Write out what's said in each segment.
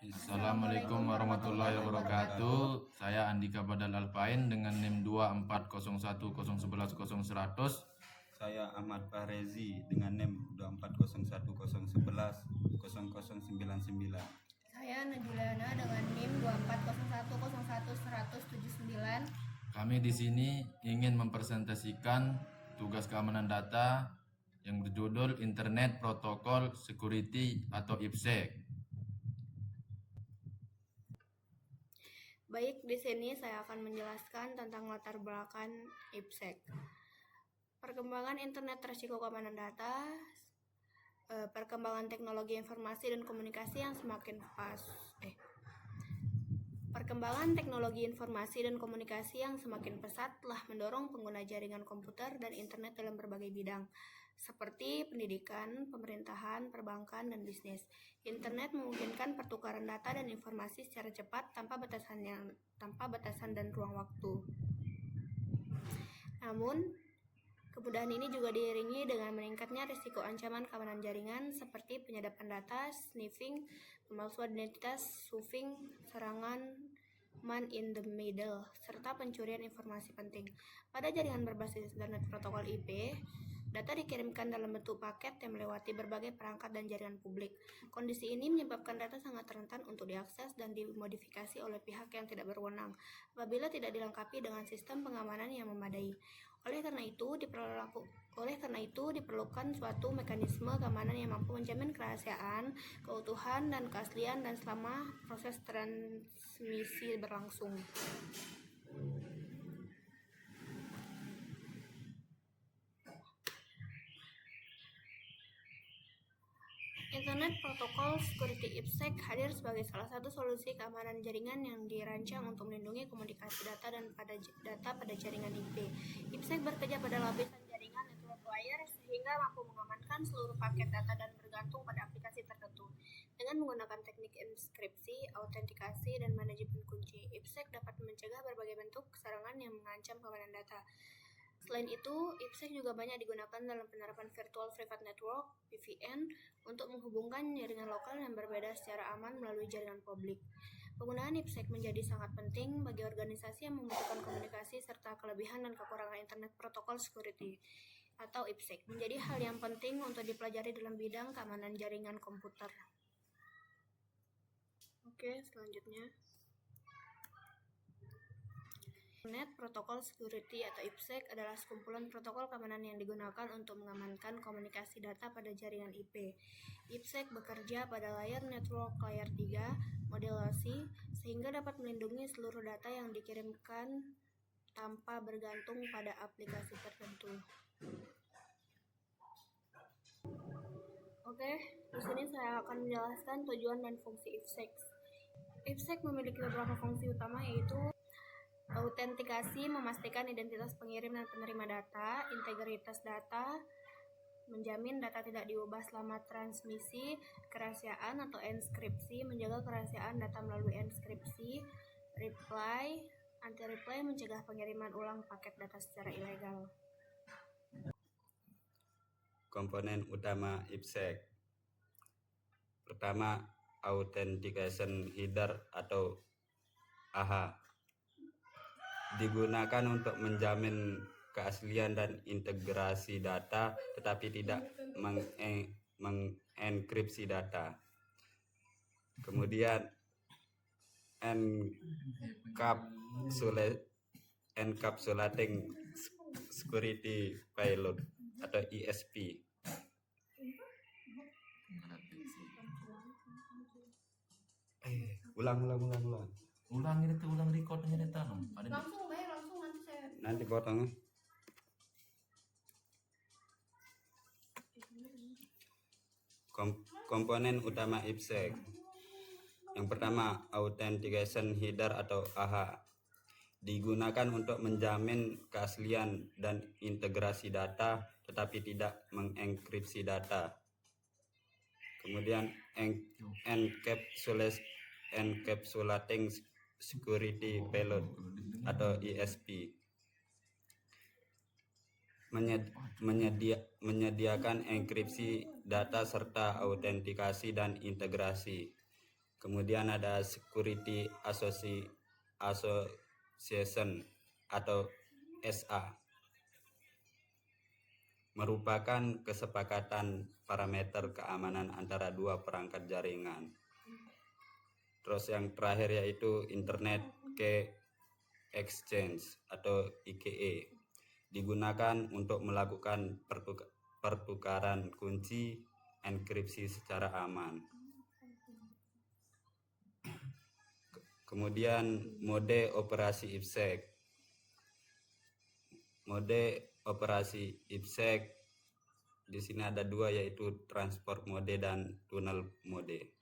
Assalamualaikum warahmatullahi wabarakatuh. Saya Andika Badal Alpain dengan NIM 240101100100. Saya Ahmad Fahrezi dengan NIM 240101110099. Saya Najuliana dengan NIM 2401011179. Kami di sini ingin mempresentasikan tugas keamanan data yang berjudul Internet Protocol Security atau IPsec. Baik, di sini saya akan menjelaskan tentang latar belakang IPsec. Perkembangan internet resiko keamanan data, perkembangan teknologi informasi dan komunikasi yang semakin Perkembangan teknologi informasi dan komunikasi yang semakin pesat telah mendorong pengguna jaringan komputer dan internet dalam berbagai bidang, seperti pendidikan, pemerintahan, perbankan, dan bisnis. Internet memungkinkan pertukaran data dan informasi secara cepat tanpa batasan dan ruang waktu. Namun, kemudahan ini juga diiringi dengan meningkatnya risiko ancaman keamanan jaringan seperti penyadapan data, sniffing, pemalsuan identitas, spoofing, serangan man in the middle, serta pencurian informasi penting. Pada jaringan berbasis Internet Protokol IP, data dikirimkan dalam bentuk paket yang melewati berbagai perangkat dan jaringan publik. Kondisi ini menyebabkan data sangat rentan untuk diakses dan dimodifikasi oleh pihak yang tidak berwenang apabila tidak dilengkapi dengan sistem pengamanan yang memadai. Oleh karena itu diperlukan suatu mekanisme keamanan yang mampu menjamin kerahasiaan, keutuhan, dan keaslian dan selama proses transmisi berlangsung. Internet Protocol Security IPsec hadir sebagai salah satu solusi keamanan jaringan yang dirancang untuk melindungi komunikasi data pada jaringan IP. IPsec bekerja pada lapisan jaringan network layer sehingga mampu mengamankan seluruh paket data dan bergantung pada aplikasi tertentu. Dengan menggunakan teknik enkripsi, autentikasi, dan manajemen kunci, IPsec dapat mencegah berbagai bentuk serangan yang mengancam keamanan data. Selain itu, IPsec juga banyak digunakan dalam penerapan Virtual Private Network (VPN) untuk menghubungkan jaringan lokal yang berbeda secara aman melalui jaringan publik. Penggunaan IPsec menjadi sangat penting bagi organisasi yang membutuhkan komunikasi serta kelebihan dan kekurangan Internet Protocol Security atau IPsec menjadi hal yang penting untuk dipelajari dalam bidang keamanan jaringan komputer. Oke, selanjutnya. Internet Protocol Security atau IPsec adalah sekumpulan protokol keamanan yang digunakan untuk mengamankan komunikasi data pada jaringan IP. IPsec bekerja pada layer network layer 3 model LoC sehingga dapat melindungi seluruh data yang dikirimkan tanpa bergantung pada aplikasi tertentu. Oke, di sini saya akan menjelaskan tujuan dan fungsi IPsec. IPsec memiliki beberapa fungsi utama, yaitu autentikasi, memastikan identitas pengirim dan penerima data, integritas data, menjamin data tidak diubah selama transmisi, kerahasiaan atau enskripsi, menjaga kerahasiaan data melalui enskripsi, anti-reply, mencegah pengiriman ulang paket data secara ilegal. Komponen utama IPsec. Pertama, Authentication Header atau AHA. Digunakan untuk menjamin keaslian dan integrasi data tetapi tidak mengenkripsi data. Kemudian Encapsulating Security Payload atau ESP. Ulang recordnya data. Langsung nanti saya. Nanti potongnya. Komponen utama IPsec. Yang pertama, Authentication Header atau AHA. Digunakan untuk menjamin keaslian dan integrasi data tetapi tidak mengenkripsi data. Kemudian Encapsulating Security Payload atau ESP. Menyediakan enkripsi data serta autentikasi dan integrasi. Kemudian ada Security Association atau SA, merupakan kesepakatan parameter keamanan antara dua perangkat jaringan. Terus yang terakhir yaitu Internet Key Exchange atau IKE, digunakan untuk melakukan pertukaran kunci enkripsi secara aman. Kemudian mode operasi IPsec. Mode operasi IPsec di sini ada dua, yaitu transport mode dan tunnel mode.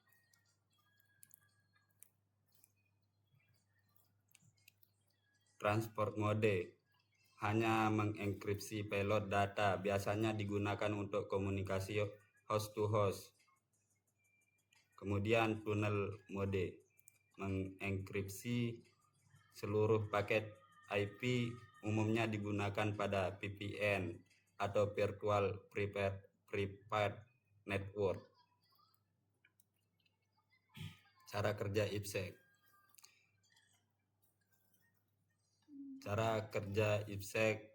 Transport mode hanya mengenkripsi payload data, biasanya digunakan untuk komunikasi host to host. Kemudian tunnel mode mengenkripsi seluruh paket IP, umumnya digunakan pada VPN atau Virtual Private Network. Cara kerja IPsec. Cara kerja IPsec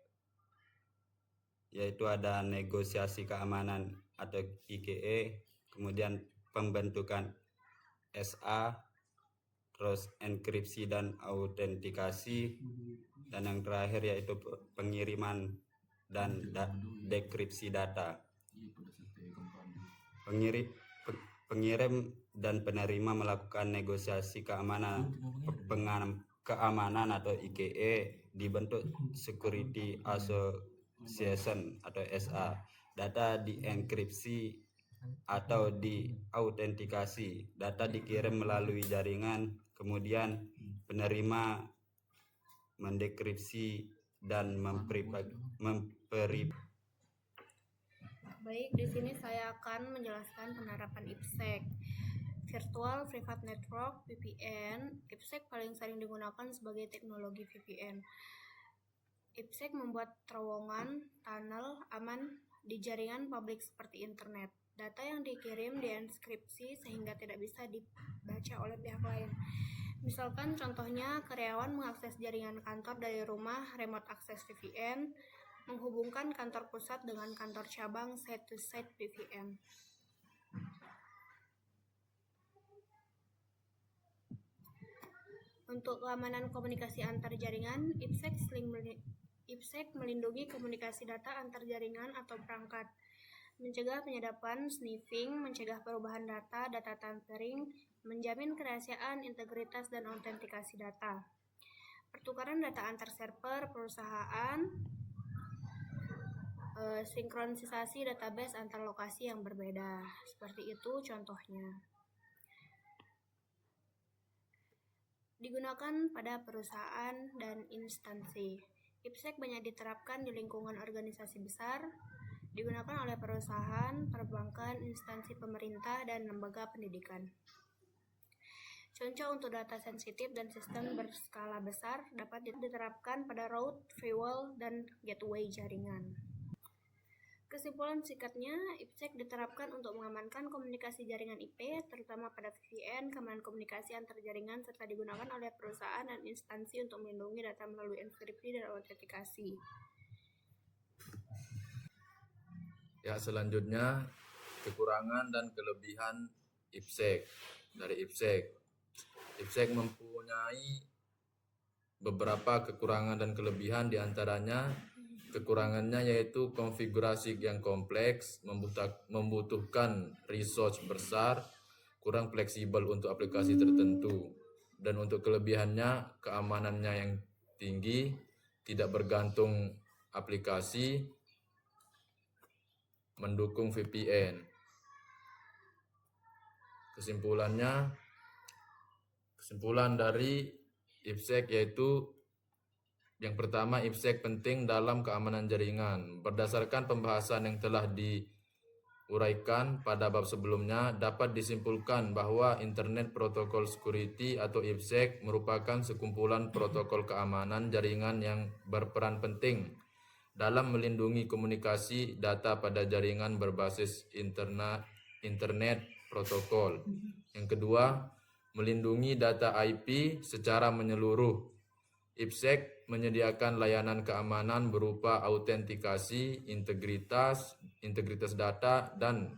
yaitu ada negosiasi keamanan atau IKE, kemudian pembentukan SA, terus enkripsi dan autentikasi, dan yang terakhir yaitu pengiriman dan dekripsi data. Pengirim dan penerima melakukan negosiasi keamanan atau IKE dibentuk Security Association atau SA. Data dienkripsi atau diautentikasi. Data dikirim melalui jaringan, kemudian penerima mendekripsi dan Baik, di sini saya akan menjelaskan penerapan IPsec. Virtual Private Network (VPN). IPsec paling sering digunakan sebagai teknologi VPN. IPsec membuat terowongan tunnel aman di jaringan publik seperti internet. Data yang dikirim dienkripsi sehingga tidak bisa dibaca oleh pihak lain. Misalkan contohnya karyawan mengakses jaringan kantor dari rumah, remote access VPN, menghubungkan kantor pusat dengan kantor cabang site-to-site VPN. Untuk keamanan komunikasi antar jaringan, IPsec melindungi komunikasi data antar jaringan atau perangkat, mencegah penyadapan, sniffing, mencegah perubahan data tampering, menjamin kerahasiaan, integritas, dan autentikasi data. Pertukaran data antar server perusahaan, sinkronisasi database antar lokasi yang berbeda. Seperti itu contohnya. Digunakan pada perusahaan dan instansi. IPsec banyak diterapkan di lingkungan organisasi besar, digunakan oleh perusahaan, perbankan, instansi pemerintah, dan lembaga pendidikan. Contoh untuk data sensitif dan sistem berskala besar dapat diterapkan pada route, firewall, dan gateway jaringan. Kesimpulan singkatnya, IPsec diterapkan untuk mengamankan komunikasi jaringan IP, terutama pada VPN, keamanan komunikasi antar jaringan, serta digunakan oleh perusahaan dan instansi untuk melindungi data melalui enkripsi dan autentikasi. Ya, selanjutnya kekurangan dan kelebihan IPsec. Dari IPsec. IPsec mempunyai beberapa kekurangan dan kelebihan, diantaranya kekurangannya yaitu konfigurasi yang kompleks, membutuhkan resource besar, kurang fleksibel untuk aplikasi tertentu. Dan untuk kelebihannya, keamanannya yang tinggi, tidak bergantung aplikasi, mendukung VPN. Kesimpulan dari IPsec yaitu yang pertama, IPsec penting dalam keamanan jaringan. Berdasarkan pembahasan yang telah diuraikan pada bab sebelumnya, dapat disimpulkan bahwa Internet Protocol Security atau IPsec merupakan sekumpulan protokol keamanan jaringan yang berperan penting dalam melindungi komunikasi data pada jaringan berbasis internet protokol. Yang kedua, melindungi data IP secara menyeluruh. IPsec menyediakan layanan keamanan berupa autentikasi, integritas data, dan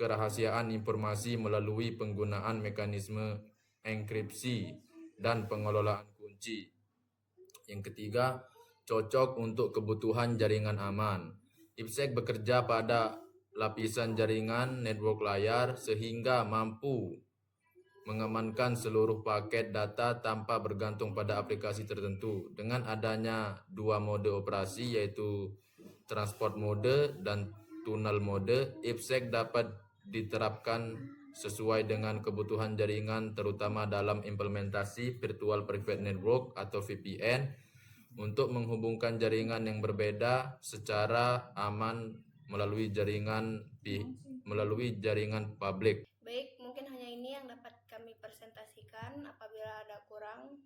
kerahasiaan informasi melalui penggunaan mekanisme enkripsi dan pengelolaan kunci. Yang ketiga, cocok untuk kebutuhan jaringan aman. IPsec bekerja pada lapisan jaringan network layar sehingga mampu mengamankan seluruh paket data tanpa bergantung pada aplikasi tertentu. Dengan adanya dua mode operasi yaitu transport mode dan tunnel mode, IPsec dapat diterapkan sesuai dengan kebutuhan jaringan, terutama dalam implementasi Virtual Private Network atau VPN untuk menghubungkan jaringan yang berbeda secara aman melalui jaringan publik. Baik, mungkin hanya ini yang dapat kami presentasikan. Apabila ada kurang,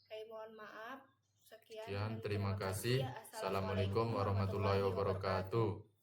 kami mohon maaf. Sekian, Sekian, terima kasih. Assalamualaikum warahmatullahi wabarakatuh.